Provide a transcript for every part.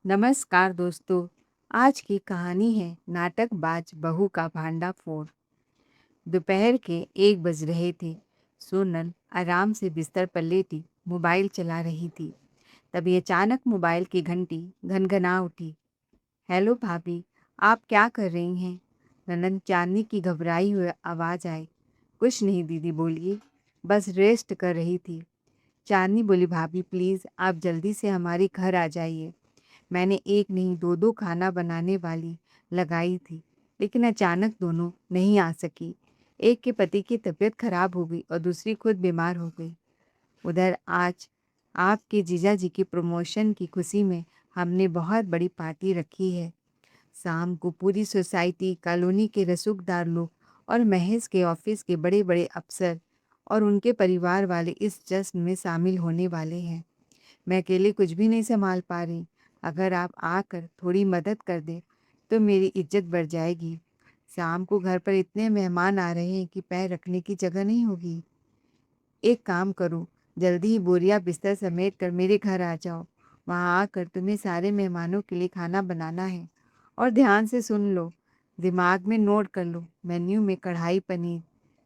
नमस्कार दोस्तों। आज की कहानी है नाटकबाज बहू का भांडाफोड़। दोपहर के 1 बज रहे थे। सोनल आराम से बिस्तर पर लेटी मोबाइल चला रही थी। तभी अचानक मोबाइल की घंटी घनघना उठी। हेलो भाभी, आप क्या कर रही हैं? ननद चांदनी की घबराई हुई आवाज़ आई। कुछ नहीं दीदी, बोलिए। बस रेस्ट कर रही थी। चांदनी बोली, भाभी प्लीज़ आप जल्दी से हमारे घर आ जाइए। मैंने एक नहीं दो दो खाना बनाने वाली लगाई थी, लेकिन अचानक दोनों नहीं आ सकी। एक के पति की तबीयत खराब हो गई और दूसरी खुद बीमार हो गई। उधर आज आपके जीजा जी की प्रमोशन की खुशी में हमने बहुत बड़ी पार्टी रखी है। शाम को पूरी सोसाइटी, कॉलोनी के रसूखदार लोग और महेश के ऑफिस के बड़े बड़े अफसर और उनके परिवार वाले इस जश्न में शामिल होने वाले हैं। मैं अकेले कुछ भी नहीं संभाल पा रही। अगर आप आकर थोड़ी मदद कर दें तो मेरी इज्जत बढ़ जाएगी। शाम को घर पर इतने मेहमान आ रहे हैं कि पैर रखने की जगह नहीं होगी। एक काम करो, जल्दी ही बोरिया बिस्तर समेट कर मेरे घर आ जाओ। वहाँ आकर तुम्हें सारे मेहमानों के लिए खाना बनाना है। और ध्यान से सुन लो, दिमाग में नोट कर लो, मेन्यू में कढ़ाई पनीर,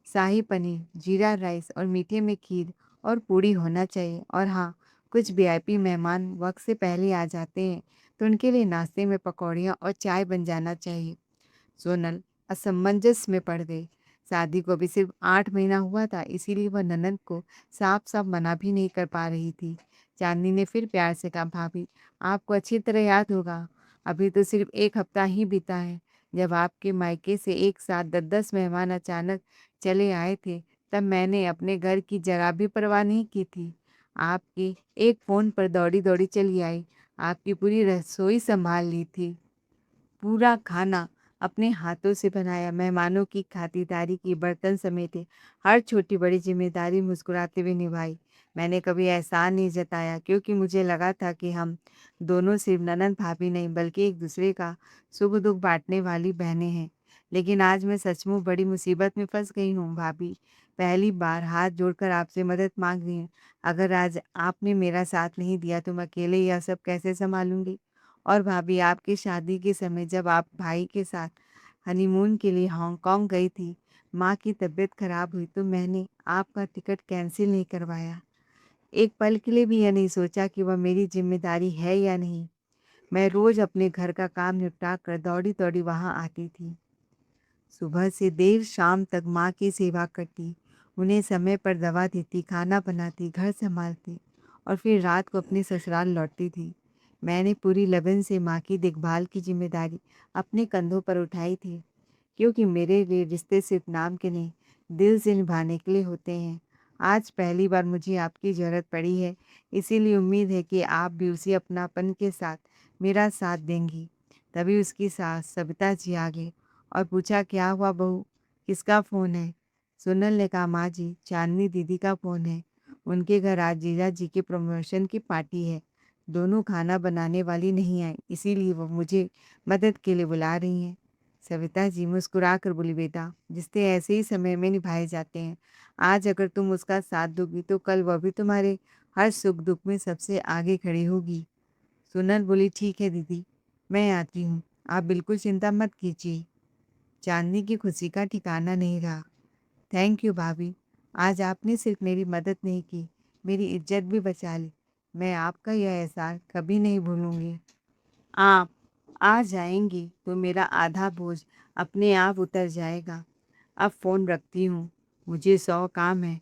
शाही पनीर, जीरा राइस और मीठे में खीर और पूड़ी होना चाहिए। और हाँ, कुछ वीआईपी मेहमान वक्त से पहले आ जाते हैं तो उनके लिए नाश्ते में पकौड़ियाँ और चाय बन जाना चाहिए। सोनल असमंजस में पड़ गई। शादी को अभी सिर्फ 8 महीना हुआ था, इसीलिए वह ननद को साफ साफ मना भी नहीं कर पा रही थी। चांदनी ने फिर प्यार से कहा, भाभी आपको अच्छी तरह याद होगा, अभी तो सिर्फ 1 हफ्ता ही बीता है जब आपके मायके से एक साथ 10-10 मेहमान अचानक चले आए थे। तब मैंने अपने घर की जरा भी परवाह नहीं की थी। आपके एक फ़ोन पर दौड़ी दौड़ी चली आई, आपकी पूरी रसोई संभाल ली थी, पूरा खाना अपने हाथों से बनाया, मेहमानों की खातिरदारी की, बर्तन समेटे, हर छोटी बड़ी जिम्मेदारी मुस्कुराते हुए निभाई। मैंने कभी एहसान नहीं जताया, क्योंकि मुझे लगा था कि हम दोनों सिर्फ ननंद भाभी नहीं बल्कि एक दूसरे का सुख दुख बांटने वाली बहनें हैं। लेकिन आज मैं सचमुच बड़ी मुसीबत में फंस गई हूँ भाभी। पहली बार हाथ जोड़कर आपसे मदद मांग रही हूँ। अगर आज आपने मेरा साथ नहीं दिया तो मैं अकेले यह सब कैसे संभालूंगी? और भाभी, आपकी शादी के समय जब आप भाई के साथ हनीमून के लिए हांगकांग गई थी, माँ की तबीयत खराब हुई तो मैंने आपका टिकट कैंसिल नहीं करवाया। एक पल के लिए भी यह नहीं सोचा कि वह मेरी जिम्मेदारी है या नहीं। मैं रोज अपने घर का काम निपटा कर दौड़ी दौड़ी वहाँ आती थी। सुबह से देर शाम तक माँ की सेवा करती, उन्हें समय पर दवा देती, खाना बनाती, घर संभालती और फिर रात को अपने ससुराल लौटती थी। मैंने पूरी लगन से माँ की देखभाल की जिम्मेदारी अपने कंधों पर उठाई थी, क्योंकि मेरे लिए रिश्ते सिर्फ नाम के नहीं, दिल से निभाने के लिए होते हैं। आज पहली बार मुझे आपकी ज़रूरत पड़ी है, इसीलिए उम्मीद है कि आप भी उसी अपनापन के साथ मेरा साथ देंगी। तभी उसकी सास सविता जी आ गई और पूछा, क्या हुआ बहू, किसका फ़ोन है? सोनल ने कहा, माँ जी, चांदनी दीदी का फ़ोन है। उनके घर आज जीजा जी के प्रमोशन की पार्टी है। दोनों खाना बनाने वाली नहीं आई, इसीलिए वो मुझे मदद के लिए बुला रही हैं। सविता जी मुस्कुरा कर बोली, बेटा, रिश्ते ऐसे ही समय में निभाए जाते हैं। आज अगर तुम उसका साथ दोगी तो कल वह भी तुम्हारे हर सुख दुख में सबसे आगे खड़ी होगी। सोनल बोली, ठीक है दीदी, मैं आती हूँ, आप बिल्कुल चिंता मत कीजिए। चांदनी की खुशी का ठिकाना नहीं रहा। थैंक यू भाभी, आज आपने सिर्फ मेरी मदद नहीं की, मेरी इज्जत भी बचा ली। मैं आपका यह एहसान कभी नहीं भूलूंगी। आप आ जाएंगी तो मेरा आधा बोझ अपने आप उतर जाएगा। अब फ़ोन रखती हूँ, मुझे 100 काम है।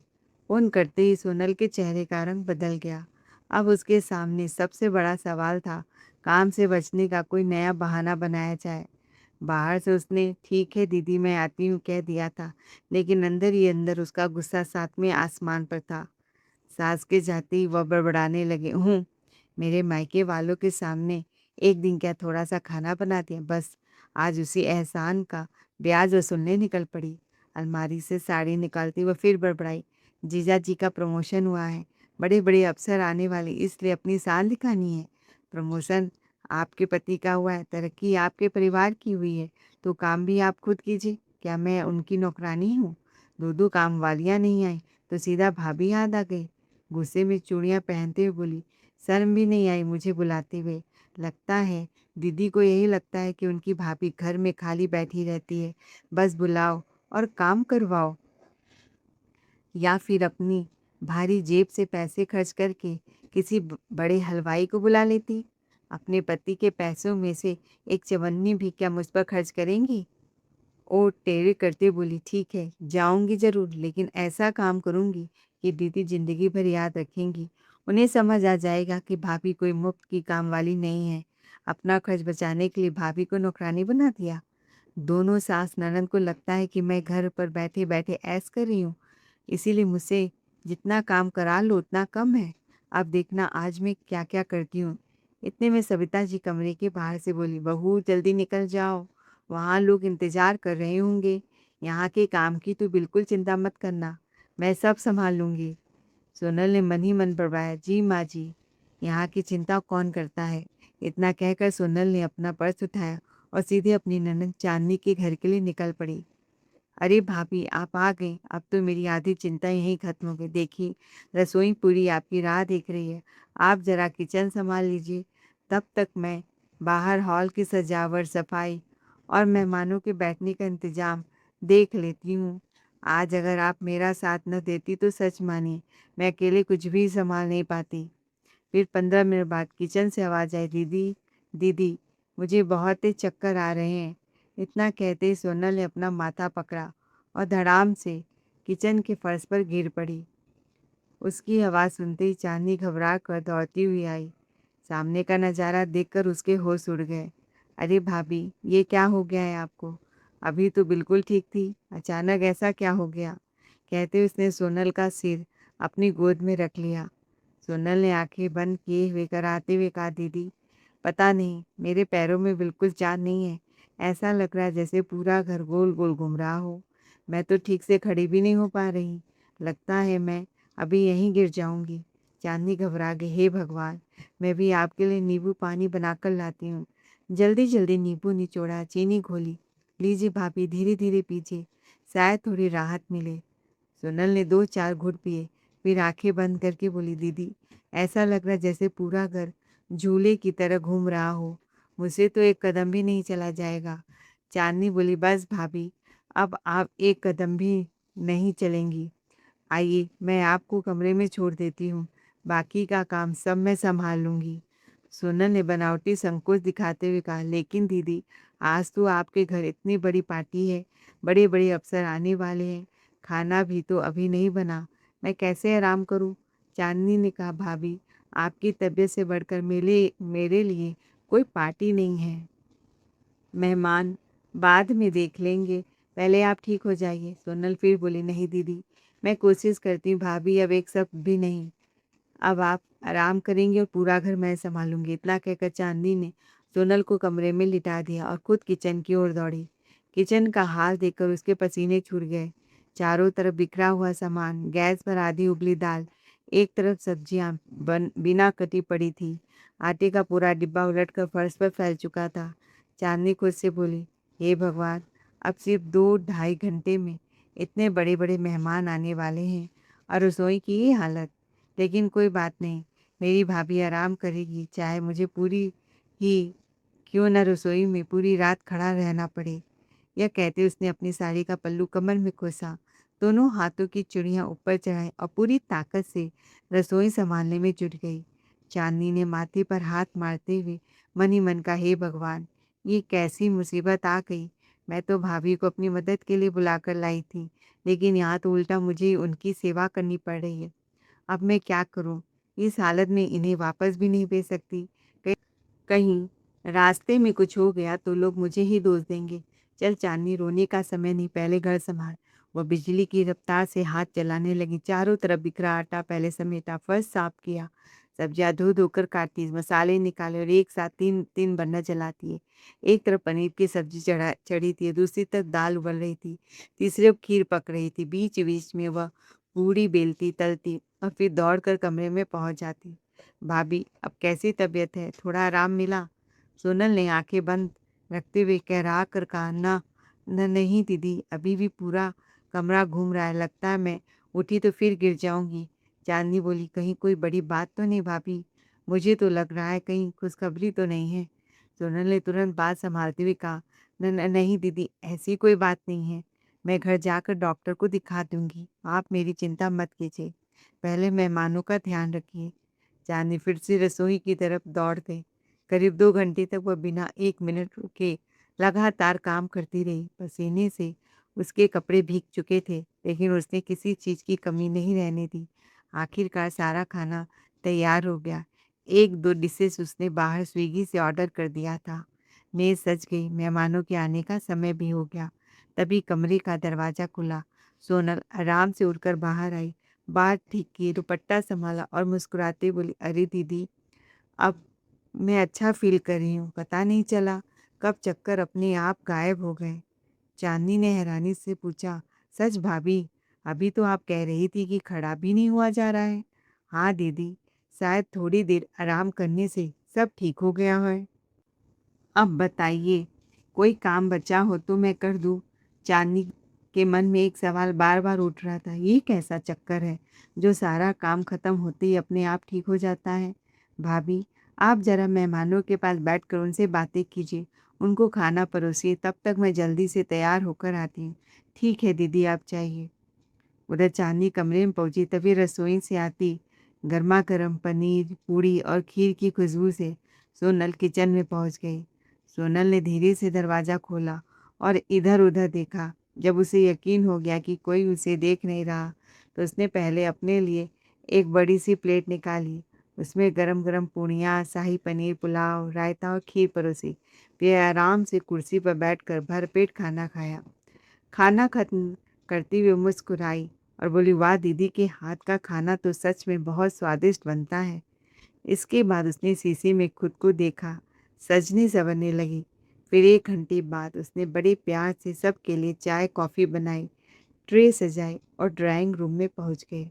फ़ोन करते ही सोनल के चेहरे का रंग बदल गया। अब उसके सामने सबसे बड़ा सवाल था, काम से बचने का कोई नया बहाना बनाया जाए। बाहर से उसने ठीक है दीदी मैं आती हूँ कह दिया था, लेकिन अंदर ही अंदर उसका गुस्सा सातवें आसमान पर था। सास के जाते ही वह बड़बड़ाने लगे, हूँ मेरे मायके वालों के सामने एक दिन क्या थोड़ा सा खाना बनाती हैं, बस आज उसी एहसान का ब्याज वसूलने निकल पड़ी। अलमारी से साड़ी निकालती वह फिर बड़बड़ाई, जीजा जी का प्रमोशन हुआ है, बड़े बड़े अफसर आने वाले, इसलिए अपनी शान दिखानी है। प्रमोशन आपके पति का हुआ है, तरक्की आपके परिवार की हुई है, तो काम भी आप खुद कीजिए। क्या मैं उनकी नौकरानी हूँ? दो दो काम वालियाँ नहीं आई तो सीधा भाभी याद आ गई। गुस्से में चूड़ियाँ पहनते हुए बोली, शर्म भी नहीं आई मुझे बुलाते हुए? लगता है दीदी को यही लगता है कि उनकी भाभी घर में खाली बैठी रहती है, बस बुलाओ और काम करवाओ। या फिर अपनी भारी जेब से पैसे खर्च करके किसी बड़े हलवाई को बुला लेती। अपने पति के पैसों में से एक चवन्नी भी क्या मुझ पर खर्च करेंगी? ओ टेढ़े करते बोली, ठीक है, जाऊंगी ज़रूर, लेकिन ऐसा काम करूंगी कि दीदी ज़िंदगी भर याद रखेंगी। उन्हें समझ आ जाएगा कि भाभी कोई मुफ्त की काम वाली नहीं है। अपना खर्च बचाने के लिए भाभी को नौकरानी बना दिया। दोनों सास ननद को लगता है कि मैं घर पर बैठे-बैठे ऐश कर रही हूँ, इसीलिए मुझसे जितना काम करा लो उतना कम है। अब देखना आज मैं क्या-क्या करती हूँ। इतने में सविता जी कमरे के बाहर से बोली, बहू जल्दी निकल जाओ, वहाँ लोग इंतज़ार कर रहे होंगे। यहाँ के काम की तो बिल्कुल चिंता मत करना, मैं सब सँभाल लूँगी। सोनल ने मन ही मन बड़बड़ाया, जी माँ जी, यहाँ की चिंता कौन करता है। इतना कहकर सोनल ने अपना पर्स उठाया और सीधे अपनी ननद चांदनी के घर के लिए निकल पड़ी। अरे भाभी आप आ गई, अब तो मेरी आधी चिंता यहीं खत्म हो गई। देखिए रसोई पूरी आपकी राह देख रही है, आप ज़रा किचन संभाल लीजिए, तब तक मैं बाहर हॉल की सजावट, सफाई और मेहमानों के बैठने का इंतज़ाम देख लेती हूँ। आज अगर आप मेरा साथ न देती तो सच मानिए मैं अकेले कुछ भी संभाल नहीं पाती। फिर 15 मिनट बाद किचन से आवाज़ आई, दीदी दीदी मुझे बहुत तेज चक्कर आ रहे हैं। इतना कहते ही सोनल ने अपना माथा पकड़ा और धड़ाम से किचन के फर्श पर गिर पड़ी। उसकी आवाज़ सुनते ही चांदनी घबरा कर दौड़ती हुई आई। सामने का नज़ारा देखकर उसके होश उड़ गए। अरे भाभी ये क्या हो गया है आपको? अभी तो बिल्कुल ठीक थी, अचानक ऐसा क्या हो गया? कहते उसने सोनल का सिर अपनी गोद में रख लिया। सोनल ने आंखें बंद किए हुए कराते हुए कहा, दीदी पता नहीं मेरे पैरों में बिल्कुल जान नहीं है। ऐसा लग रहा है जैसे पूरा घर गोल गोल घूम रहा हो। मैं तो ठीक से खड़ी भी नहीं हो पा रही। लगता है मैं अभी यहीं गिर जाऊंगी। चांदनी घबरा गई, हे भगवान, मैं भी आपके लिए नींबू पानी बनाकर लाती हूँ। जल्दी जल्दी नींबू निचोड़ा, चीनी घोली, लीजिए भाभी धीरे धीरे पीजिए, शायद थोड़ी राहत मिले। सोनल ने 2-4 घूँट पिए, फिर आंखें बंद करके बोली, दीदी ऐसा लग रहा जैसे पूरा घर झूले की तरह घूम रहा हो। मुझसे तो एक कदम भी नहीं चला जाएगा। चांदनी बोली, बस भाभी अब आप एक कदम भी नहीं चलेंगी। आइए मैं आपको कमरे में छोड़ देती हूँ, बाकी का काम सब मैं संभाल लूँगी। सोनल ने बनावटी संकोच दिखाते हुए कहा, लेकिन दीदी आज तो आपके घर इतनी बड़ी पार्टी है, बड़े बड़े अफसर आने वाले हैं, खाना भी तो अभी नहीं बना, मैं कैसे आराम करूँ? चांदनी ने कहा, भाभी आपकी तबीयत से बढ़कर मेरे मेरे लिए कोई पार्टी नहीं है। मेहमान बाद में देख लेंगे, पहले आप ठीक हो जाइए। सोनल फिर बोली, नहीं दीदी मैं कोशिश करती हूँ भाभी, अब एक शब्द भी नहीं। अब आप आराम करेंगी और पूरा घर मैं संभालूंगी। इतना कहकर चांदनी ने सोनल को कमरे में लिटा दिया और खुद किचन की ओर दौड़ी। किचन का हाल देखकर उसके पसीने छूट गए। चारों तरफ बिखरा हुआ सामान, गैस पर आधी उबली दाल, एक तरफ सब्जियां बन बिना कटी पड़ी थी, आटे का पूरा डिब्बा उलटकर फर्श पर फैल चुका था। चांदनी खुद से बोली, हे भगवान, अब सिर्फ 2-2.5 घंटे में इतने बड़े बड़े मेहमान आने वाले हैं और रसोई की ये हालत। लेकिन कोई बात नहीं, मेरी भाभी आराम करेगी, चाहे मुझे पूरी ही क्यों न रसोई में पूरी रात खड़ा रहना पड़े। यह कहते उसने अपनी साड़ी का पल्लू कमर में खोसा, दोनों हाथों की चूड़ियां ऊपर चढ़ाई और पूरी ताकत से रसोई संभालने में जुट गई। चांदनी ने माथे पर हाथ मारते हुए मन ही मन का, हे भगवान, ये कैसी मुसीबत आ गई। मैं तो भाभी को अपनी मदद के लिए बुलाकर लाई थी, लेकिन यहाँ तो उल्टा मुझे उनकी सेवा करनी पड़ रही है। अब मैं क्या करूं? इस हालत में इन्हें वापस भी नहीं भेज सकती। कहीं रास्ते में कुछ हो गया तो लोग मुझे ही दोष देंगे। चल चांदनी, रोने का समय नहीं, पहले घर संभाल। वह बिजली की रफ्तार से हाथ चलाने लगी। चारों तरफ बिखरा आटा पहले समेटा, फर्श साफ किया, सब्जियां धो धोकर काटी, मसाले निकाले और एक साथ 3 बर्नर जलाती है। एक तरफ पनीर की सब्जी चढ़ी थी, दूसरी तरफ दाल उबल रही थी, तीसरी तरफ खीर पक रही थी। बीच बीच में वह पूड़ी बेलती, तलती और फिर दौड़कर कमरे में पहुंच जाती। भाभी अब कैसी तबीयत है, थोड़ा आराम मिला? सोनल ने आंखें बंद रखते हुए कहरा कर कहा, ना नहीं दीदी, अभी भी पूरा कमरा घूम रहा है, लगता है मैं उठी तो फिर गिर जाऊंगी। चांदनी बोली, कहीं कोई बड़ी बात तो नहीं भाभी? मुझे तो लग रहा है कहीं खुशखबरी तो नहीं है। सोनल ने तुरंत बात संभालते हुए कहा, न न नहीं दीदी, ऐसी कोई बात नहीं है। मैं घर जाकर डॉक्टर को दिखा दूँगी। आप मेरी चिंता मत कीजिए। पहले मेहमानों का ध्यान रखिए। चांदनी फिर से रसोई की तरफ दौड़ गई। करीब 2 घंटे तक वह बिना 1 मिनट रुके लगातार काम करती रही। पसीने से उसके कपड़े भीग चुके थे, लेकिन उसने किसी चीज़ की कमी नहीं रहने दी। आखिरकार सारा खाना तैयार हो गया। 1-2 डिशेज़ उसने बाहर स्विगी से ऑर्डर कर दिया था। मेज़ सज गई, मेहमानों के आने का समय भी हो गया। तभी कमरे का दरवाज़ा खुला। सोनल आराम से उठकर बाहर आई, बाल ठीक किए, दुपट्टा सँभाला और मुस्कुराते बोली, अरे दीदी, अब मैं अच्छा फ़ील कर रही हूँ। पता नहीं चला कब चक्कर अपने आप गायब हो गए। चांदनी ने हैरानी से पूछा, सच भाभी? अभी तो आप कह रही थी कि खड़ा भी नहीं हुआ जा रहा है। हाँ दीदी, शायद थोड़ी देर आराम करने से सब ठीक हो गया है। अब बताइए, कोई काम बचा हो तो मैं कर दूँ? चांदनी के मन में एक सवाल बार-बार उठ रहा था। ये कैसा चक्कर है, जो सारा काम खत्म होते ही अपने आप ठीक हो जाता है? भाभी, आप ज़रा मेहमानों के पास बैठकर उनसे बातें कीजिए, उनको खाना परोसिए, तब तक मैं जल्दी से तैयार होकर आती हूँ। ठीक है दीदी, आप जाइए। उधर चांदनी कमरे में पहुंची तभी रसोई से आती गर्मा-गर्म पनीर, पूड़ी और खीर की खुशबू से सोनल किचन में पहुंच गई। सोनल ने धीरे से दरवाज़ा खोला और इधर-उधर देखा। जब उसे यकीन हो गया कि कोई उसे देख नहीं रहा, तो उसने पहले अपने लिए एक बड़ी सी प्लेट निकाली। उसमें गरम-गरम पूड़ियाँ, शाही पनीर, पुलाव, रायता और खीर परोसी। फिर आराम से कुर्सी पर बैठकर भरपेट खाना खाया। खाना खत्म करती हुए मुस्कुराई और बोली, वाह दीदी के हाथ का खाना तो सच में बहुत स्वादिष्ट बनता है। इसके बाद उसने शीशे में खुद को देखा, सजने संवरने लगी। फिर 1 घंटे बाद उसने बड़े प्यार से सबके लिए चाय कॉफ़ी बनाई, ट्रे सजाई और ड्राइंग रूम में पहुंच गए।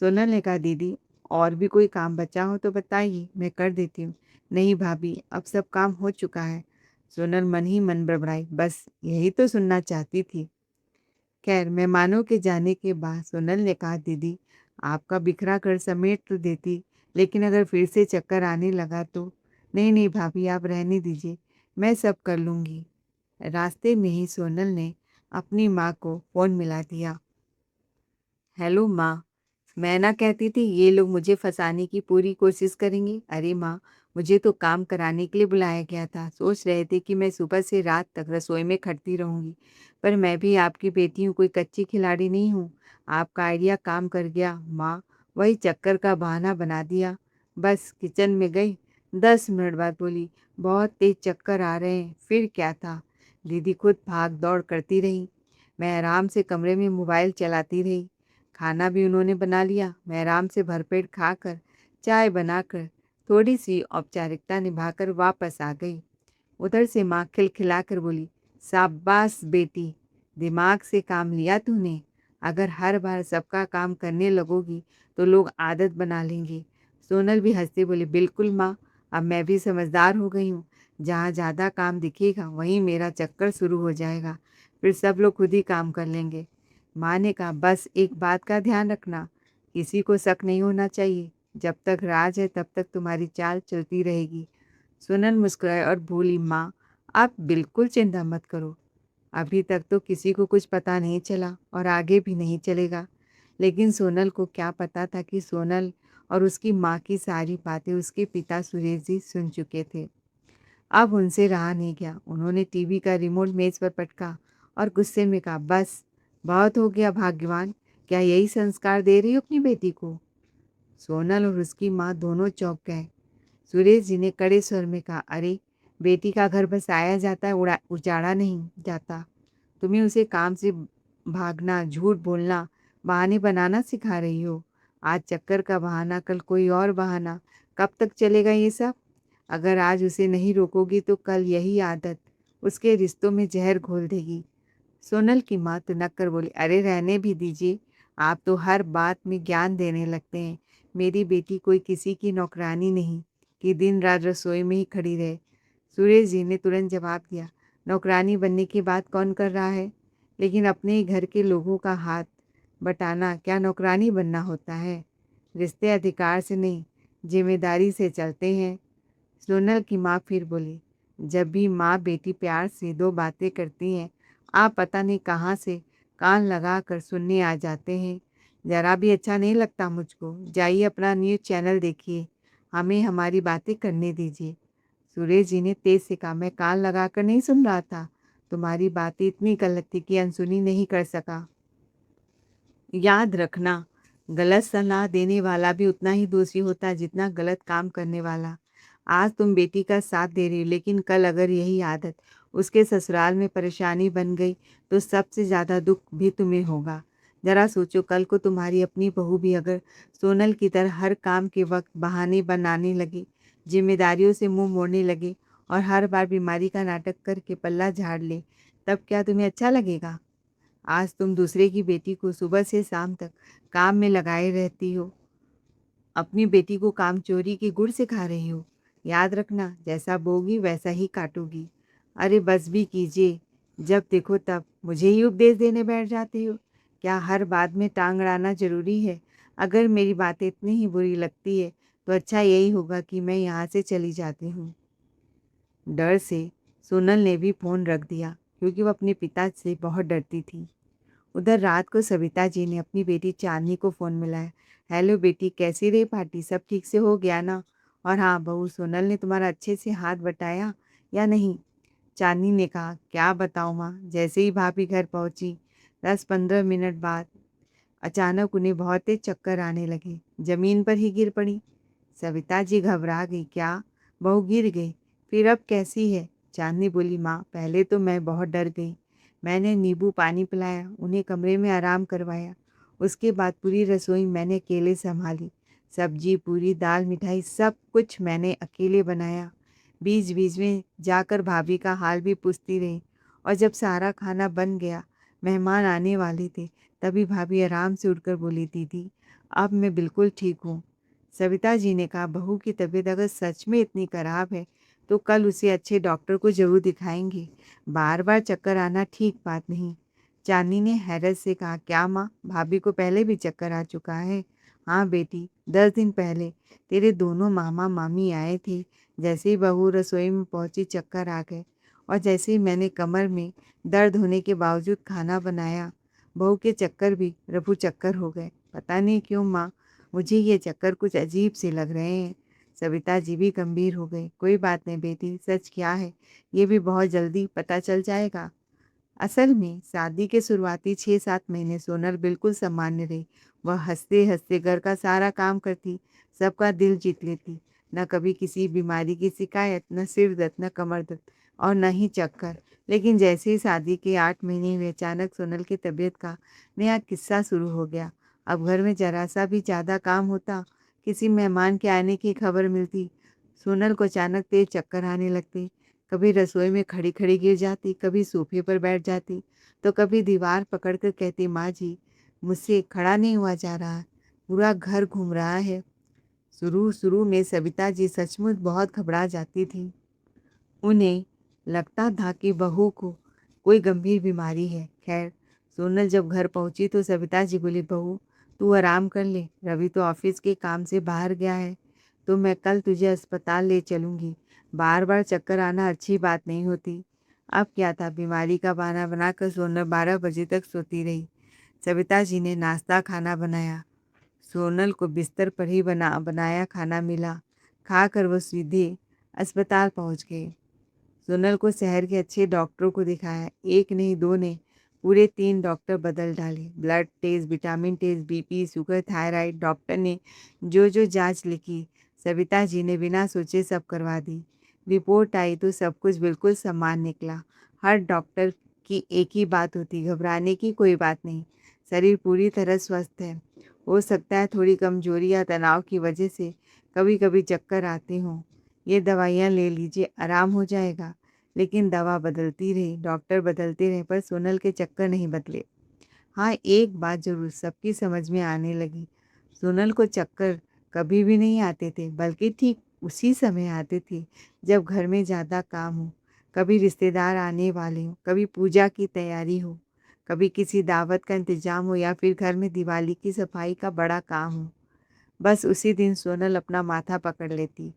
सोनल ने कहा, दीदी और भी कोई काम बचा हो तो बताइए, मैं कर देती हूँ। नहीं भाभी, अब सब काम हो चुका है। सोनल मन ही मन बड़बड़ाई, बस यही तो सुनना चाहती थी। खैर, मेहमानों के जाने के बाद सोनल ने कहा, दीदी आपका बिखरा घर समेट तो देती, लेकिन अगर फिर से चक्कर आने लगा तो? नहीं नहीं भाभी, आप रहने दीजिए, मैं सब कर लूँगी। रास्ते में ही सोनल ने अपनी माँ को फ़ोन मिला दिया। हेलो माँ, मैं ना कहती थी ये लोग मुझे फंसाने की पूरी कोशिश करेंगे। अरे माँ, मुझे तो काम कराने के लिए बुलाया गया था। सोच रहे थे कि मैं सुबह से रात तक रसोई में खटती रहूँगी, पर मैं भी आपकी बेटी हूँ, कोई कच्ची खिलाड़ी नहीं हूँ। आपका आइडिया काम कर गया माँ, वही चक्कर का बहाना बना दिया। बस किचन में गई, 10 मिनट बाद बोली, बहुत तेज चक्कर आ रहे हैं। फिर क्या था, दीदी खुद भाग दौड़ करती रही, मैं आराम से कमरे में मोबाइल चलाती रही। खाना भी उन्होंने बना लिया। मैं आराम से भरपेट खाकर, चाय बनाकर, थोड़ी सी औपचारिकता निभाकर वापस आ गई। उधर से माँ खिलखिलाकर बोली, शाबाश बेटी, दिमाग से काम लिया तूने। अगर हर बार सबका काम करने लगोगी तो लोग आदत बना लेंगे। सोनल भी हंसते बोली, बिल्कुल माँ, अब मैं भी समझदार हो गई हूँ। जहाँ ज़्यादा काम दिखेगा वहीं मेरा चक्कर शुरू हो जाएगा, फिर सब लोग खुद ही काम कर लेंगे। माँ ने कहा, बस एक बात का ध्यान रखना, किसी को शक नहीं होना चाहिए। जब तक राज है तब तक तुम्हारी चाल चलती रहेगी। सोनल मुस्कुराई और बोली, माँ आप बिल्कुल चिंता मत करो। अभी तक तो किसी को कुछ पता नहीं चला और आगे भी नहीं चलेगा। लेकिन सोनल को क्या पता था कि सोनल और उसकी माँ की सारी बातें उसके पिता सुरेश जी सुन चुके थे। अब उनसे रहा नहीं गया। उन्होंने टीवी का रिमोट मेज़ पर पटका और गुस्से में कहा, बस बहुत हो गया भाग्यवान, क्या यही संस्कार दे रही हो अपनी बेटी को? सोनल और उसकी माँ दोनों चौंक गए। सुरेश जी ने कड़े स्वर में कहा, अरे बेटी का घर बसाया जाता है, उजाड़ा नहीं जाता। तुम्हें उसे काम से भागना, झूठ बोलना, बहाने बनाना सिखा रही हो। आज चक्कर का बहाना, कल कोई और बहाना, कब तक चलेगा ये सब? अगर आज उसे नहीं रोकोगी तो कल यही आदत उसके रिश्तों में जहर घोल देगी। सोनल की माँ तुनक कर बोली, अरे रहने भी दीजिए, आप तो हर बात में ज्ञान देने लगते हैं। मेरी बेटी कोई किसी की नौकरानी नहीं कि दिन रात रसोई में ही खड़ी रहे। सुरेश जी ने तुरंत जवाब दिया, नौकरानी बनने की बात कौन कर रहा है? लेकिन अपने ही घर के लोगों का हाथ बटाना क्या नौकरानी बनना होता है? रिश्ते अधिकार से नहीं, जिम्मेदारी से चलते हैं। सोनल की माँ फिर बोली, जब भी माँ बेटी प्यार से दो बातें करती हैं, आप पता नहीं कहाँ से कान लगा कर सुनने आ जाते हैं। ज़रा भी अच्छा नहीं लगता मुझको। जाइए अपना न्यूज़ चैनल देखिए, हमें हमारी बातें करने दीजिए। सुरेश जी ने तेज से कहा, मैं कान लगाकर नहीं सुन रहा था। तुम्हारी बातें इतनी गलत थी कि अनसुनी नहीं कर सका। याद रखना, गलत सलाह देने वाला भी उतना ही दोषी होता है जितना गलत काम करने वाला। आज तुम बेटी का साथ दे रही हो, लेकिन कल अगर यही आदत उसके ससुराल में परेशानी बन गई तो सबसे ज़्यादा दुख भी तुम्हें होगा। ज़रा सोचो, कल को तुम्हारी अपनी बहू भी अगर सोनल की तरह हर काम के वक्त बहाने बनाने लगी, जिम्मेदारियों से मुंह मोड़ने लगे और हर बार बीमारी का नाटक करके पल्ला झाड़ ले, तब क्या तुम्हें अच्छा लगेगा? आज तुम दूसरे की बेटी को सुबह से शाम तक काम में लगाए रहती हो, अपनी बेटी को काम चोरी के गुण सिखा रही हो। याद रखना, जैसा बोगी वैसा ही काटोगी। अरे बस भी कीजिए, जब देखो तब मुझे ही उपदेश देने बैठ जाते हो। क्या हर बात में टांग अड़ाना जरूरी है? अगर मेरी बातें इतनी ही बुरी लगती है तो अच्छा यही होगा कि मैं यहाँ से चली जाती हूँ। डर से सोनल ने भी फ़ोन रख दिया, क्योंकि वो अपने पिता से बहुत डरती थी। उधर रात को सविता जी ने अपनी बेटी चांदनी को फ़ोन मिलाया। हेलो बेटी, कैसी रही पार्टी? सब ठीक से हो गया ना? और हाँ बहू, सोनल ने तुम्हारा अच्छे से हाथ बटाया या नहीं? चांदनी ने कहा, क्या बताऊँ माँ, जैसे ही भाभी घर पहुँची 10-15 मिनट बाद अचानक उन्हें बहुत तेज चक्कर आने लगे, ज़मीन पर ही गिर पड़ी। सविता जी घबरा गई। क्या बहू गिर गई? फिर अब कैसी है? चांदनी बोली, माँ पहले तो मैं बहुत डर गई। मैंने नींबू पानी पिलाया, उन्हें कमरे में आराम करवाया। उसके बाद पूरी रसोई मैंने अकेले संभाली। सब्जी पूरी दाल मिठाई सब कुछ मैंने अकेले बनाया। बीच बीच में जाकर भाभी का हाल भी पूछती रही। और जब सारा खाना बन गया, मेहमान आने वाले थे, तभी भाभी आराम से उठकर बोली, दीदी अब मैं बिल्कुल ठीक हूँ। सविता जी ने कहा, बहू की तबीयत अगर सच में इतनी खराब है तो कल उसे अच्छे डॉक्टर को जरूर दिखाएंगे। बार बार चक्कर आना ठीक बात नहीं। चांदनी ने हैरत से कहा, क्या माँ, भाभी को पहले भी चक्कर आ चुका है? हाँ बेटी, 10 दिन पहले तेरे दोनों मामा मामी आए थे। जैसे ही बहू रसोई में पहुंची चक्कर आ गए, और जैसे ही मैंने कमर में दर्द होने के बावजूद खाना बनाया, बहू के चक्कर भी रफू चक्कर हो गए। पता नहीं क्यों माँ, मुझे ये चक्कर कुछ अजीब से लग रहे हैं। सविता जी भी गंभीर हो गई। कोई बात नहीं बेटी, सच क्या है ये भी बहुत जल्दी पता चल जाएगा। असल में शादी के शुरुआती 6-7 महीने सोनल बिल्कुल सामान्य रही। वह हंसते हंसते घर का सारा काम करती, सबका दिल जीत लेती। न कभी किसी बीमारी की शिकायत, न सिर दर्द, न कमर दर्द और न ही चक्कर। लेकिन जैसे ही शादी के 8 महीने हुए, अचानक सोनल की तबीयत का नया किस्सा शुरू हो गया। अब घर में जरा सा भी ज़्यादा काम होता, किसी मेहमान के आने की खबर मिलती, सोनल को अचानक तेज चक्कर आने लगते। कभी रसोई में खड़ी खड़ी गिर जाती, कभी सोफे पर बैठ जाती, तो कभी दीवार पकड़कर कहती, माँ जी मुझसे खड़ा नहीं हुआ जा रहा, पूरा घर घूम रहा है। शुरू शुरू में सविता जी सचमुच बहुत घबरा जाती थी। उन्हें लगता था कि बहू को कोई गंभीर बीमारी है। खैर, सोनल जब घर पहुंची तो सविता जी बोली, बहू तू आराम कर ले, रवि तो ऑफिस के काम से बाहर गया है, तो मैं कल तुझे अस्पताल ले चलूँगी। बार बार चक्कर आना अच्छी बात नहीं होती। अब क्या था, बीमारी का बहाना बनाकर सोनल 12 बजे तक सोती रही। सविता जी ने नाश्ता खाना बनाया। सोनल को बिस्तर पर ही बनाया खाना मिला। खाकर वो सीधे अस्पताल पहुंच गए। सोनल को शहर के अच्छे डॉक्टरों को दिखाया। एक नहीं, दो नहीं, पूरे 3 डॉक्टर बदल डाले। Blood test, vitamin test, BP, sugar, thyroid, doctor ने जो जो जांच लिखी, सविता जी ने बिना सोचे सब करवा दी। रिपोर्ट आई तो सब कुछ बिल्कुल सामान्य निकला। हर डॉक्टर की एक ही बात होती, घबराने की कोई बात नहीं, शरीर पूरी तरह स्वस्थ है। हो सकता है थोड़ी कमजोरी या तनाव की वजह से कभी कभी चक्कर आते हों। ये दवाइयाँ ले लीजिए, आराम हो जाएगा। लेकिन दवा बदलती रही, डॉक्टर बदलते रहे, पर सोनल के चक्कर नहीं बदले। हाँ, एक बात जरूर सबकी समझ में आने लगी, सोनल को चक्कर कभी भी नहीं आते थे, बल्कि ठीक उसी समय आते थे जब घर में ज़्यादा काम हो, कभी रिश्तेदार आने वाले हों, कभी पूजा की तैयारी हो, कभी किसी दावत का इंतजाम हो, या फिर घर में दिवाली की सफाई का बड़ा काम हो। बस उसी दिन सोनल अपना माथा पकड़ लेती।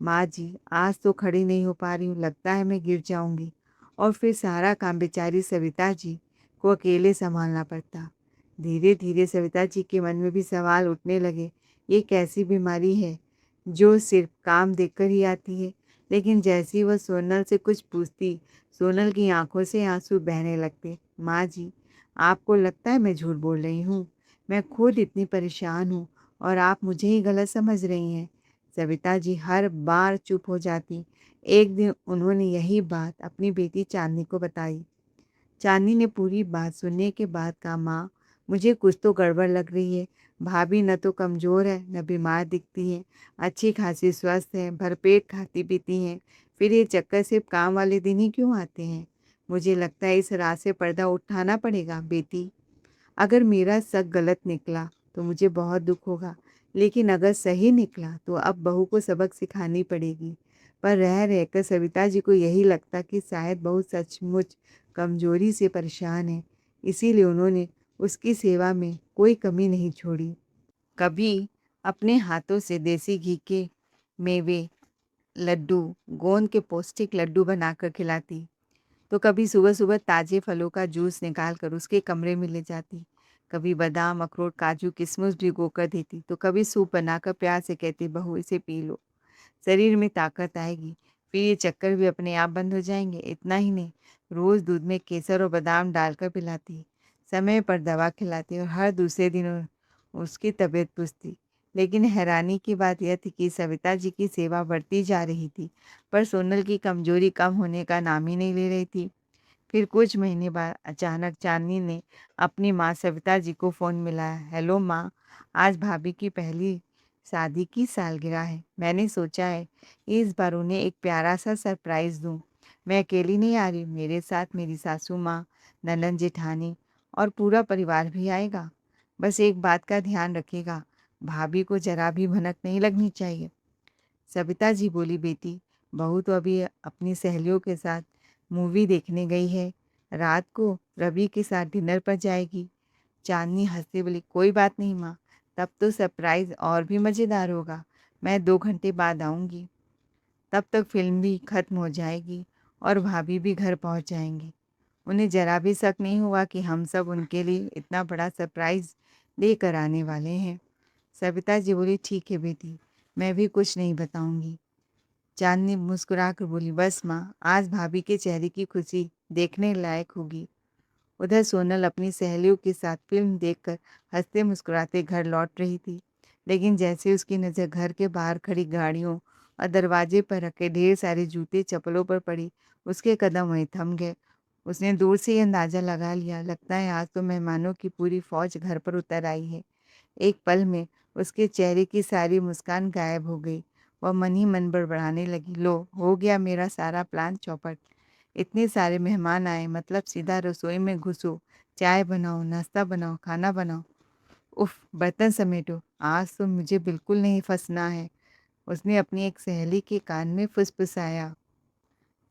माँ जी, आज तो खड़ी नहीं हो पा रही हूँ, लगता है मैं गिर जाऊंगी। और फिर सारा काम बेचारी सविता जी को अकेले संभालना पड़ता। धीरे धीरे सविता जी के मन में भी सवाल उठने लगे, ये कैसी बीमारी है जो सिर्फ काम देखकर ही आती है। लेकिन जैसे ही वह सोनल से कुछ पूछती, सोनल की आंखों से आंसू बहने लगते। माँ जी, आपको लगता है मैं झूठ बोल रही हूँ, मैं खुद इतनी परेशान हूँ और आप मुझे ही गलत समझ रही हैं। सविता जी हर बार चुप हो जाती। एक दिन उन्होंने यही बात अपनी बेटी चांदनी को बताई। चांदनी ने पूरी बात सुनने के बाद कहा, माँ, मुझे कुछ तो गड़बड़ लग रही है। भाभी न तो कमज़ोर है न बीमार दिखती है, अच्छी खासी स्वस्थ है, भरपेट खाती पीती हैं। फिर ये चक्कर सिर्फ काम वाले दिन ही क्यों आते हैं? मुझे लगता है इस रात से पर्दा उठाना पड़ेगा। बेटी, अगर मेरा शक गलत निकला तो मुझे बहुत दुख होगा, लेकिन अगर सही निकला तो अब बहू को सबक सिखानी पड़ेगी। पर रह रहकर सविता जी को यही लगता कि शायद बहू सचमुच कमजोरी से परेशान है, इसीलिए उन्होंने उसकी सेवा में कोई कमी नहीं छोड़ी। कभी अपने हाथों से देसी घी के मेवे, लड्डू, गोंद के पौष्टिक लड्डू बनाकर खिलाती, तो कभी सुबह-सुबह ताज़े फलों का जूस निकाल कर उसके कमरे में ले जाती। कभी बादाम, अखरोट, काजू, किशमिश भिगोकर देती, तो कभी सूप बनाकर प्यार से कहती, बहू इसे पी लो, शरीर में ताकत आएगी। फिर ये चक्कर भी अपने आप बंद हो जाएंगे। इतना ही नहीं, रोज़ दूध में केसर और बादाम डालकर पिलाती, समय पर दवा खिलाती और हर दूसरे दिन उसकी तबीयत पूछती। लेकिन हैरानी की बात यह थी कि सविता जी की सेवा बढ़ती जा रही थी, पर सोनल की कमजोरी कम होने का नाम ही नहीं ले रही थी। फिर कुछ महीने बाद अचानक चांदनी ने अपनी माँ सविता जी को फ़ोन मिलाया। हेलो माँ, आज भाभी की पहली शादी की सालगिरह है। मैंने सोचा है इस बार उन्हें एक प्यारा सा सरप्राइज़ दूँ। मैं अकेली नहीं आ रही, मेरे साथ मेरी सासू माँ, ननद जेठानी और पूरा परिवार भी आएगा। बस एक बात का ध्यान रखिएगा, भाभी को ज़रा भी भनक नहीं लगनी चाहिए। सविता जी बोली, बेटी, बहू तो अभी अपनी सहेलियों के साथ मूवी देखने गई है, रात को रवि के साथ डिनर पर जाएगी। चांदनी हंसते बोली, कोई बात नहीं माँ, तब तो सरप्राइज़ और भी मज़ेदार होगा। मैं 2 घंटे बाद आऊँगी, तब तक फिल्म भी खत्म हो जाएगी और भाभी भी घर पहुँच जाएंगी। उन्हें जरा भी शक नहीं हुआ कि हम सब उनके लिए इतना बड़ा सरप्राइज़ लेकर आने वाले हैं। सविता जी बोली, ठीक है बेटी, मैं भी कुछ नहीं बताऊंगी। चांदनी मुस्कुराकर बोली, बस माँ, आज भाभी के चेहरे की खुशी देखने लायक होगी। उधर सोनल अपनी सहेलियों के साथ फिल्म देखकर हंसते मुस्कुराते घर लौट रही थी। लेकिन जैसे उसकी नज़र घर के बाहर खड़ी गाड़ियों और दरवाजे पर रखे ढेर सारे जूते चप्पलों पर पड़ी, उसके कदम वहीं थम गए। उसने दूर से ही अंदाज़ा लगा लिया, लगता है आज तो मेहमानों की पूरी फौज घर पर उतर आई है। एक पल में उसके चेहरे की सारी मुस्कान गायब हो गई। वह मन ही मन बड़बड़ाने लगी, लो, हो गया मेरा सारा प्लान चौपट। इतने सारे मेहमान आए, मतलब सीधा रसोई में घुसो, चाय बनाओ, नाश्ता बनाओ, खाना बनाओ, उफ, बर्तन समेटो, आज तो मुझे बिल्कुल नहीं फंसना है। उसने अपनी एक सहेली के कान में फुसफुसाया।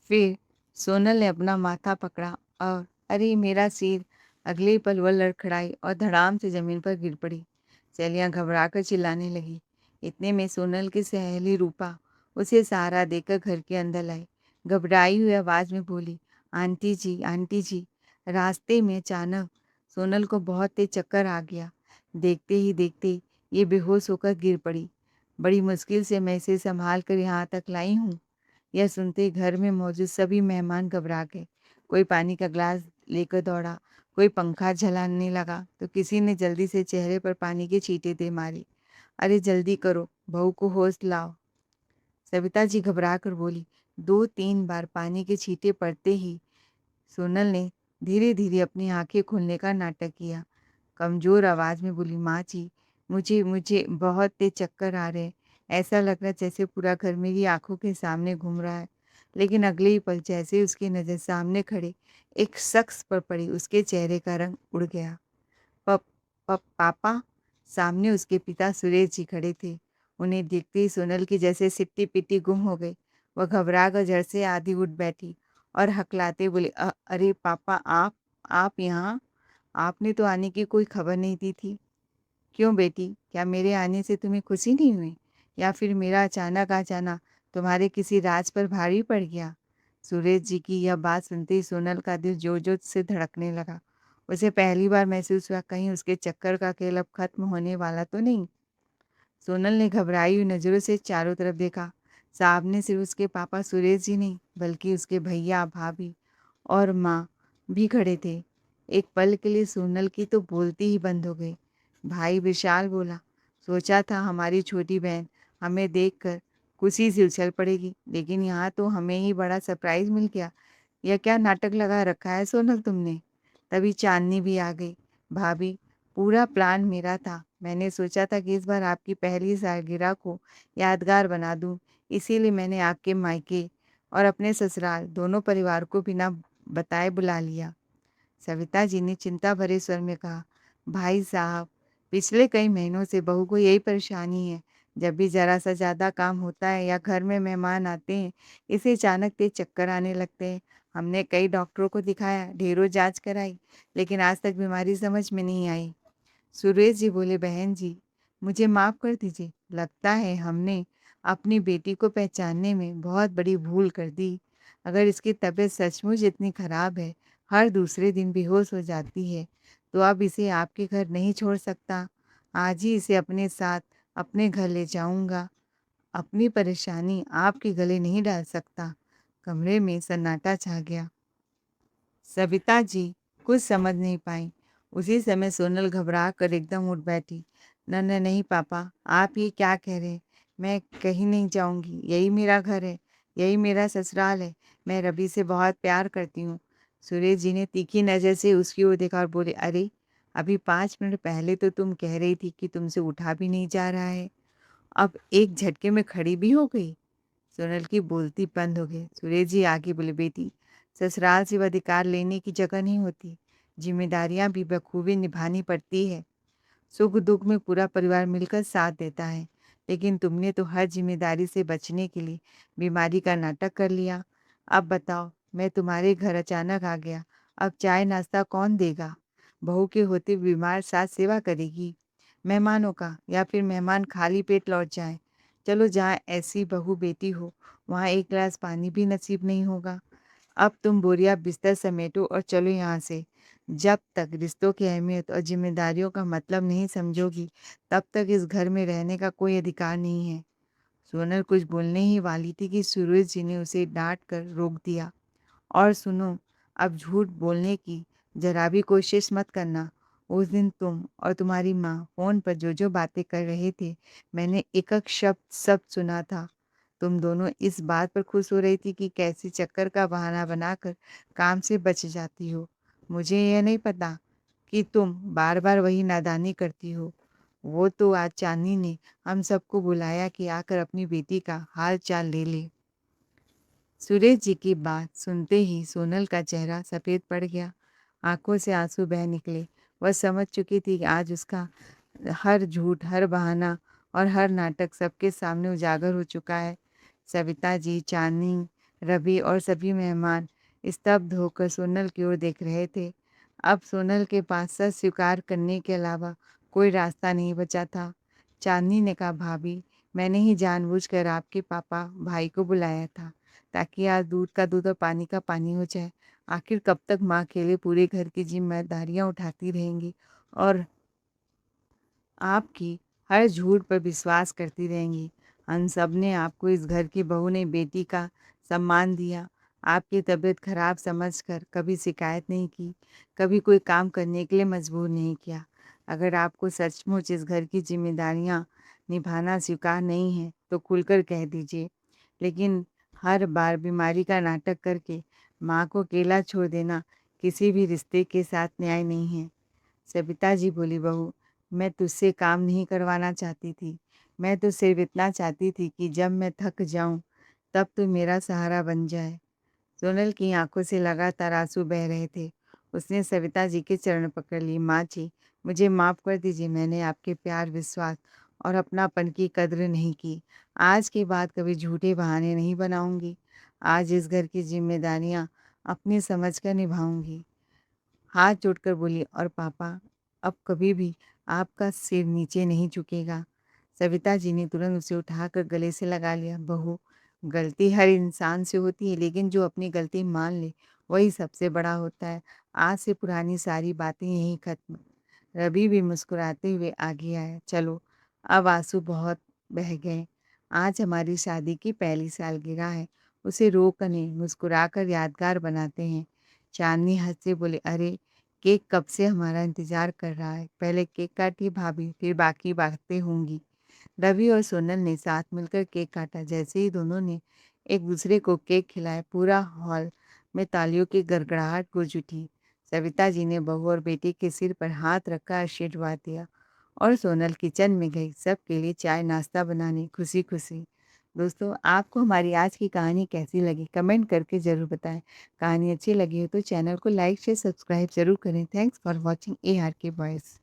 फिर सोनल ने अपना माथा पकड़ा और अरे मेरा सिर, अगले ही पल वह लड़खड़ाई और धड़ाम से जमीन पर गिर पड़ी। सहेलियां घबराकर चिल्लाने लगी। इतने में सोनल की सहेली रूपा उसे सहारा देकर घर के अंदर आई। घबराई हुई आवाज में बोली, आंटी जी, आंटी जी। रास्ते में अचानक सोनल को बहुत तेज चक्कर आ गया। देखते ही देखते ये बेहोश होकर गिर पड़ी। बड़ी मुश्किल से मैं इसे संभाल कर यहाँ तक लाई हूँ। यह सुनते ही घर में मौजूद सभी मेहमान घबरा गए। कोई पानी का ग्लास लेकर दौड़ा, कोई पंखा झलाने लगा, तो किसी ने जल्दी से चेहरे पर पानी के छींटे दे मारे। अरे जल्दी करो, बहू को होश लाओ। सविता जी घबरा कर बोली। 2-3 बार पानी के छींटे पड़ते ही सोनल ने धीरे धीरे अपनी आंखें खोलने का नाटक किया। कमज़ोर आवाज़ में बोली, माँ जी, मुझे मुझे बहुत तेज चक्कर आ रहे हैं। ऐसा लग रहा है जैसे पूरा घर मेरी आँखों के सामने घूम रहा है। लेकिन अगले ही पल जैसे ही उसकी नज़र सामने खड़े एक शख्स पर पड़ी, उसके चेहरे का रंग उड़ गया। पप पप पापा। सामने उसके पिता सुरेश जी खड़े थे। उन्हें देखते ही सोनल की जैसे सिट्टी-पिट्टी गुम हो गई। वह घबरा कर जड़ से आधी उठ बैठी और हकलाते बोली, अरे पापा, आप यहाँ? आपने तो आने की कोई खबर नहीं दी थी। क्यों बेटी, क्या मेरे आने से तुम्हें खुशी नहीं हुई? या फिर मेरा अचानक आ जाना तुम्हारे किसी राज पर भारी पड़ गया? सुरेश जी की यह बात सुनते ही सोनल का दिल जोर-जोर से धड़कने लगा। उसे पहली बार महसूस हुआ कहीं उसके चक्कर का खेल अब खत्म होने वाला तो नहीं। सोनल ने घबराई हुई नज़रों से चारों तरफ देखा। सामने सिर्फ उसके पापा सुरेश जी नहीं, बल्कि उसके भैया, भाभी और माँ भी खड़े थे। एक पल के लिए सोनल की तो बोलती ही बंद हो गई। भाई विशाल बोला, सोचा था हमारी छोटी बहन हमें देखकर खुशी से उछल पड़ेगी, लेकिन यहाँ तो हमें ही बड़ा सरप्राइज़ मिल गया। यह क्या नाटक लगा रखा है सोनल तुमने? तभी चांदनी भी आ गई। भाभी, पूरा प्लान मेरा था। मैंने सोचा था कि इस बार आपकी पहली सालगिरह को यादगार बना दूँ, इसीलिए मैंने आपके मायके और अपने ससुराल दोनों परिवार को बिना बताए बुला लिया। सविता जी ने चिंता भरे स्वर में कहा, भाई साहब, पिछले कई महीनों से बहू को यही परेशानी है। जब भी ज़रा सा ज़्यादा काम होता है या घर में मेहमान आते हैं, इसे अचानक तेज चक्कर आने लगते हैं। हमने कई डॉक्टरों को दिखाया, ढेरों जांच कराई, लेकिन आज तक बीमारी समझ में नहीं आई। सुरेश जी बोले, बहन जी, मुझे माफ़ कर दीजिए। लगता है हमने अपनी बेटी को पहचानने में बहुत बड़ी भूल कर दी। अगर इसकी तबीयत सचमुच इतनी ख़राब है, हर दूसरे दिन बेहोश हो जाती है, तो अब इसे आपके घर नहीं छोड़ सकता। आज ही इसे अपने साथ अपने घर ले जाऊँगा। अपनी परेशानी आपके गले नहीं डाल सकता। कमरे में सन्नाटा छा गया। सविता जी कुछ समझ नहीं पाईं। उसी समय सोनल घबरा कर एकदम उठ बैठी। न न नहीं पापा, आप ये क्या कह रहे हैं? मैं कहीं नहीं जाऊंगी, यही मेरा घर है, यही मेरा ससुराल है। मैं रवि से बहुत प्यार करती हूँ। सुरेश जी ने तीखी नज़र से उसकी ओर देखा और बोले, अरे, अभी 5 मिनट पहले तो तुम कह रही थी कि तुमसे उठा भी नहीं जा रहा है, अब एक झटके में खड़ी भी हो गई। सोनल की बोलती बंद हो गई। सुरेश जी आगे बोले, बेटी, ससुराल से अधिकार लेने की जगह नहीं होती, जिम्मेदारियां भी बखूबी निभानी पड़ती है। सुख दुख में पूरा परिवार मिलकर साथ देता है, लेकिन तुमने तो हर जिम्मेदारी से बचने के लिए बीमारी का नाटक कर लिया। अब बताओ, मैं तुम्हारे घर अचानक आ गया, अब चाय नाश्ता कौन देगा? बहू के होते बीमार सास सेवा करेगी मेहमानों का, या फिर मेहमान खाली पेट लौट जाएं? चलो, जहाँ ऐसी बहू बेटी हो, वहाँ एक गिलास पानी भी नसीब नहीं होगा। अब तुम बोरिया बिस्तर समेटो और चलो यहाँ से। जब तक रिश्तों की अहमियत और जिम्मेदारियों का मतलब नहीं समझोगी, तब तक इस घर में रहने का कोई अधिकार नहीं है। सोनल कुछ बोलने ही वाली थी कि सूरज जी ने उसे डांट कर रोक दिया। और सुनो, अब झूठ बोलने की जरा भी कोशिश मत करना। उस दिन तुम और तुम्हारी माँ फ़ोन पर जो जो बातें कर रहे थे, मैंने एक-एक शब्द सब सुना था। तुम दोनों इस बात पर खुश हो रही थी कि कैसे चक्कर का बहाना बनाकर काम से बच जाती हो। मुझे यह नहीं पता कि तुम बार-बार वही नादानी करती हो। वो तो आज चांदनी ने हम सबको बुलाया कि आकर अपनी बेटी का हाल चाल ले ले। सुरेश जी की बात सुनते ही सोनल का चेहरा सफ़ेद पड़ गया। आंखों से आंसू बह निकले। वह समझ चुकी थी कि आज उसका हर झूठ, हर बहाना और हर नाटक सबके सामने उजागर हो चुका है। सविता जी, चांदनी, रवि और सभी मेहमान स्तब्ध होकर सोनल की ओर देख रहे थे। अब सोनल के पास सच स्वीकार करने के अलावा कोई रास्ता नहीं बचा था। चांदनी ने कहा, भाभी, मैंने ही जानबूझकर आपके पापा भाई को बुलाया था, ताकि आज दूध का दूध और पानी का पानी हो जाए। आखिर कब तक माँ अकेले पूरे घर की जिम्मेदारियाँ उठाती रहेंगी और आपकी हर झूठ पर विश्वास करती रहेंगी। हम सब ने आपको, इस घर की बहू ने बेटी का सम्मान दिया। आपकी तबीयत खराब समझकर कभी शिकायत नहीं की, कभी कोई काम करने के लिए मजबूर नहीं किया। अगर आपको सचमुच इस घर की जिम्मेदारियां निभाना स्वीकार नहीं है, तो खुलकर कह दीजिए। लेकिन हर बार बीमारी का नाटक करके माँ को अकेला छोड़ देना किसी भी रिश्ते के साथ न्याय नहीं है। सविता जी बोली, बहू, मैं तुझसे काम नहीं करवाना चाहती थी। मैं तो सिर्फ इतना चाहती थी कि जब मैं थक जाऊं, तब तू मेरा सहारा बन जाए। सोनल की आंखों से लगातार आंसू बह रहे थे। उसने सविता जी के चरण पकड़ लिए। माँ जी, मुझे माफ़ कर दीजिए, मैंने आपके प्यार, विश्वास और अपनापन की कद्र नहीं की। आज के बाद कभी झूठे बहाने नहीं बनाऊंगी। आज इस घर की जिम्मेदारियां अपनी समझ कर निभाऊंगी। हाथ जोड़कर बोली, और पापा, अब कभी भी आपका सिर नीचे नहीं झुकेगा। सविता जी ने तुरंत उसे उठाकर गले से लगा लिया। बहू, गलती हर इंसान से होती है, लेकिन जो अपनी गलती मान ले वही सबसे बड़ा होता है। आज से पुरानी सारी बातें यहीं खत्म। रवि भी मुस्कुराते हुए आगे आया। चलो, अब आंसू बहुत बह गए। आज हमारी शादी की पहली सालगिरह है, उसे रोकर नहीं, मुस्कुराकर यादगार बनाते हैं। चांदनी हंस से बोले, अरे केक कब से हमारा इंतजार कर रहा है। पहले केक काटिए भाभी, फिर बाकी बातें होंगी। रवि और सोनल ने साथ मिलकर केक काटा। जैसे ही दोनों ने एक दूसरे को केक खिलाया, पूरा हॉल में तालियों की गड़गड़ाहट गूंज उठी। सविता जी ने बहू और बेटी के सिर पर हाथ रखकर आशीर्वाद दिया और सोनल किचन में गई सबके लिए चाय नाश्ता बनाने, खुशी खुशी। दोस्तों, आपको हमारी आज की कहानी कैसी लगी कमेंट करके ज़रूर बताएं। कहानी अच्छी लगी हो तो चैनल को लाइक शेयर सब्सक्राइब ज़रूर करें। Thanks for watching ARK voice.